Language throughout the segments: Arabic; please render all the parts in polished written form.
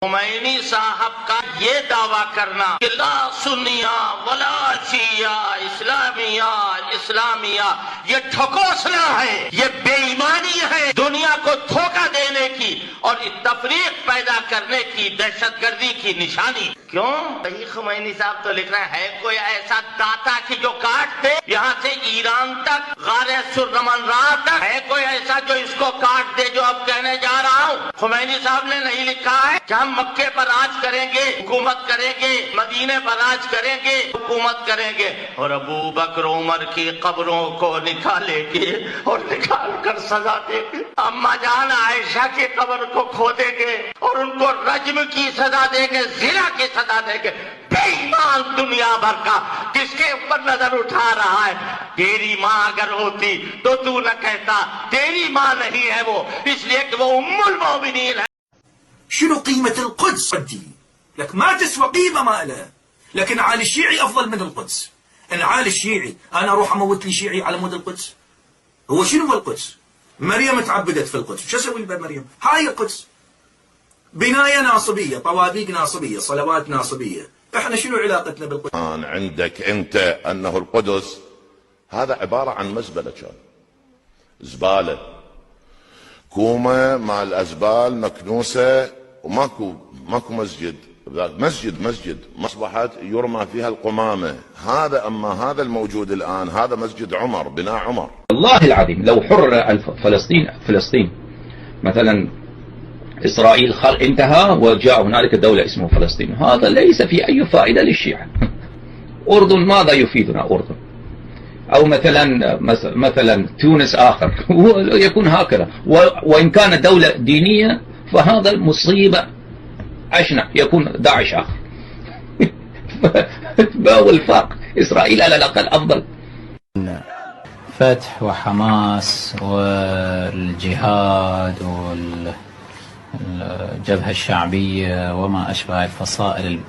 खुमैनी साहब का ये दावा करना कि ला सुन्निया वला शिया इस्लामिया इस्लामिया, ये ठकोसला है, ये बेईमानी है, दुनिया को धोखा देने की और तफरीक पैदा करने की, दहशतगर्दी की निशानी। क्यों? सही खुमैनी साहब तो लिख रहे हैं कोई ऐसा दाता की जो काट दे यहाँ से ईरान तक, गारे सुरनमन राह तक, है कोई ऐसा जो इसको काट दे जो अब कहने जा रहा हूँ। खुमैनी साहब ने नहीं लिखा है कि हम मक्के पर राज करेंगे, हुकूमत करेंगे, मदीने पर राज करेंगे, हुकूमत करेंगे और अबू बकर उमर की कब्रों को निकालेंगे और निकाल कर सजा देंगे। अम्मा जान आयशा की कब्र को खोदेंगे और उनको रज्म की सजा देंगे, जिना की सजा देंगे। बेईमान दुनिया भर का किसके ऊपर नजर उठा रहा है? तेरी माँ अगर होती तो तू न कहता तेरी माँ नहीं है वो, इसलिए कि वो उम्मुल मोमिनीन है। شنو قيمة القدس؟ لك ما تسوى قيمة ما لها، لكن عالي الشيعي أفضل من القدس. إن عالي الشيعي أنا أروح أموت لي شيعي على مود القدس؟ هو شنو هو القدس؟ مريم تعبدت في القدس، شو أسوي بمريم؟ هاي القدس بناية ناصبية، طوابيق ناصبية، صلوات ناصبية، إحنا شنو علاقتنا بالقدس؟ عندك أنت أنه القدس هذا عبارة عن مزبلة، كان زبالة، كومة مع الأزبال مكنوسة وماكو مسجد، مسجد أصبحت يرمى فيها القمامة. هذا أما هذا الموجود الآن هذا مسجد عمر، بناء عمر. والله العظيم لو حرر فلسطين مثلا، إسرائيل انتهى وجاء هنالك دولة اسمها فلسطين، هذا ليس في أي فائدة للشيعة. أردن ماذا يفيدنا أردن؟ أو مثلا تونس آخر يكون هكذا، وإن كانت دولة دينية فهذا مصيبة عشنا، يكون داعش آخر. والفرق إسرائيل على الأقل أفضل. فتح وحماس والجهاد والجبهة الشعبية وما أشبه الفصائل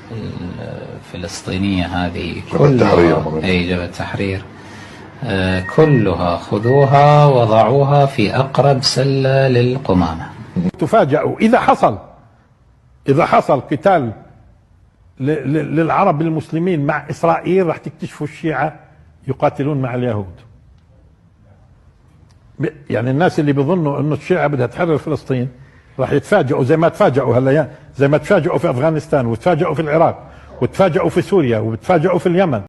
الفلسطينية هذه كلها، جبهة التحرير كلها خذوها وضعوها في أقرب سلة للقمامة. تفاجئوا إذا حصل قتال للعرب المسلمين مع إسرائيل، راح تكتشفوا الشيعة يقاتلون مع اليهود. يعني الناس اللي بيظنوا إنه الشيعة بدها تحرر فلسطين راح يتفاجئوا زي ما تفاجئوا هلا، زي ما تفاجئوا في أفغانستان وتفاجئوا في العراق وتفاجئوا في سوريا وتفاجئوا في اليمن.